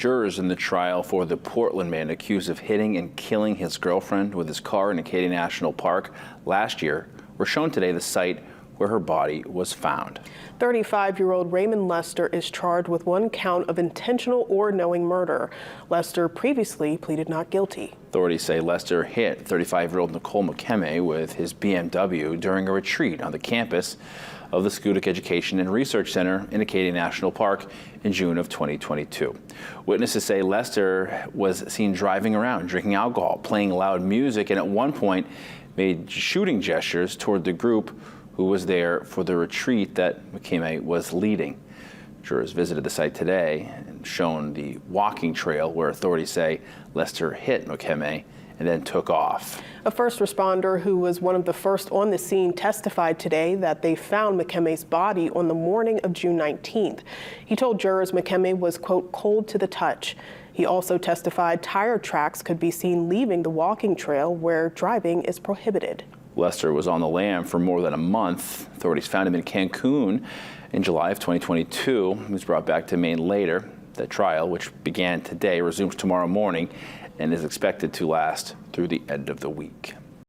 Jurors in the trial for the Portland man accused of hitting and killing his girlfriend with his car in Acadia National Park last year were shown today the site where her body was found. 35-year-old Raymond Lester is charged with 1 count of intentional or knowing murder. Lester previously pleaded not guilty. Authorities say Lester hit 35-year-old Nicole McKemmey with his BMW during a retreat on the campus of the Schoodic Education and Research Center in Acadia National Park in June of 2022. Witnesses say Lester was seen driving around, drinking alcohol, playing loud music, and at one point made shooting gestures toward the group who was there for the retreat that McKemmey was leading. Jurors visited the site today and shown the walking trail where authorities say Lester hit McKemmey and then took off. A first responder who was one of the first on the scene testified today that they found McKemmey's body on the morning of June 19th. He told jurors McKemmey was, quote, cold to the touch. He also testified tire tracks could be seen leaving the walking trail where driving is prohibited. Lester was on the lam for more than a month. Authorities found him in Cancun in July of 2022. He was brought back to Maine later. The trial, which began today, resumes tomorrow morning and is expected to last through the end of the week.